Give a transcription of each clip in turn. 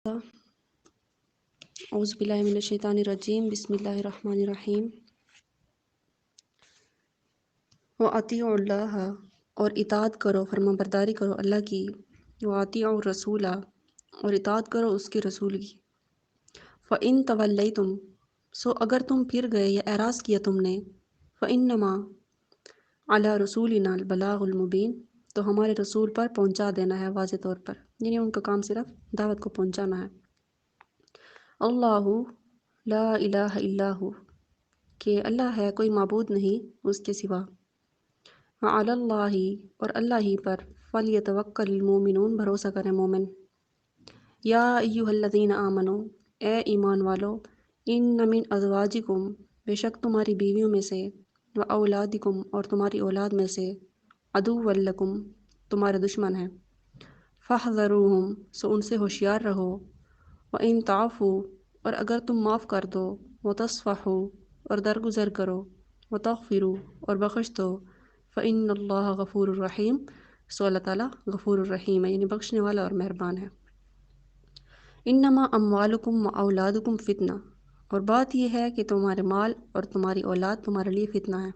اعوذ باللہ من الشیطان الرجیم بسم اللہ الرحمن الرحیم وَأَطِیعُوا اللہ اور اطاعت کرو، فرما برداری کرو اللہ کی، وَأَطِیعُوا الرَّسُولَ اور اطاعت کرو اس کے رسول کی۔ فَإِن تَوَلَّیْتُمْ سو اگر تم پھر گئے یا اعراض کیا تم نے، فَإِنَّمَا عَلَىٰ رَسُولِنَا الْبَلَاغُ الْمُبِینُ تو ہمارے رسول پر پہنچا دینا ہے واضح طور پر، یعنی ان کا کام صرف دعوت کو پہنچانا ہے۔ اللہ لا الہ الا ہو کہ اللہ ہے، کوئی معبود نہیں اس کے سوا۔ وعلی اللہ اور اللہ ہی پر فلیتوکل المؤمنون بھروسہ کریں مومن۔ یا ایھا الذین آمنو اے ایمان والو، ان من ازواجکم بے شک تمہاری بیویوں میں سے، و اولادکم اور تمہاری اولاد میں سے، عدو لکم تمہارے دشمن ہیں، فاحذروہم سو ان سے ہوشیار رہو، وَإِن تعفوا اور اگر تم معاف کر دو، وتصفحوا اور درگزر کرو، وتغفروا اور بخش دو، فإن اللہ غفور الرحیم سو اللہ تعالیٰ غفور الرحیم ہے، یعنی بخشنے والا اور مہربان ہے۔ انما اموالکم و اولادکم فتنہ اور بات یہ ہے کہ تمہارے مال اور تمہاری اولاد تمہارے لیے فتنہ ہے۔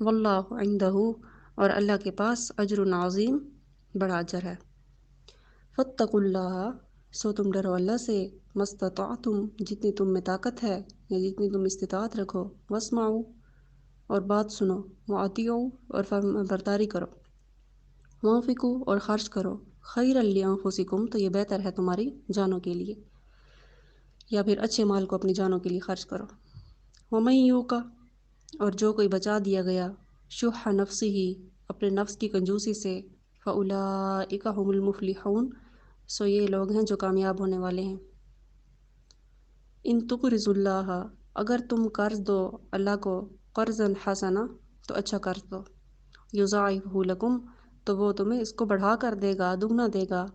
واللہ عندہ اور اللہ کے پاس اجر عظیم بڑا اجر ہے۔ فاتقوا اللہ سو تم ڈرو اللہ سے، مستطعتم جتنی تم میں طاقت ہے یا جتنی تم استطاعت رکھو، واسمعوا اور بات سنو، واطیعوا اور فرما برداری کرو، وانفقوا اور خرچ کرو، خیرا لانفسکم تو یہ بہتر ہے تمہاری جانوں کے لیے، یا پھر اچھے مال کو اپنی جانوں کے لیے خرچ کرو۔ ومن یوق اور جو کوئی بچا دیا گیا، شح نفسہ اپنے نفس کی کنجوسی سے، فاولئک هم المفلحون سو یہ لوگ ہیں جو کامیاب ہونے والے ہیں۔ ان تقرضوا اللہ اگر تم قرض دو اللہ کو، قرضا حسنا تو اچھا قرض دو، یضاعفہ لکم تو وہ تمہیں اس کو بڑھا کر دے گا، دگنا دے گا،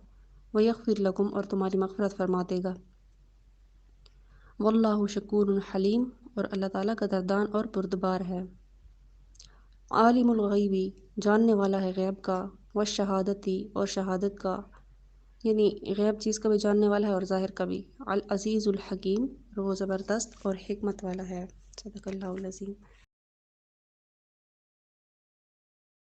ویغفر لکم اور تمہاری مغفرت فرما دے گا۔ واللہ شکور حلیم اور اللہ تعالیٰ قدردان اور بردبار ہے۔ عالم الغیبی جاننے والا ہے غیب کا، والشہادتی اور شہادت کا، یعنی غیب چیز کا بھی جاننے والا ہے اور ظاہر کا بھی، العزیز الحکیم اور وہ زبردست اور حکمت والا ہے۔ صدق اللہ العظیم۔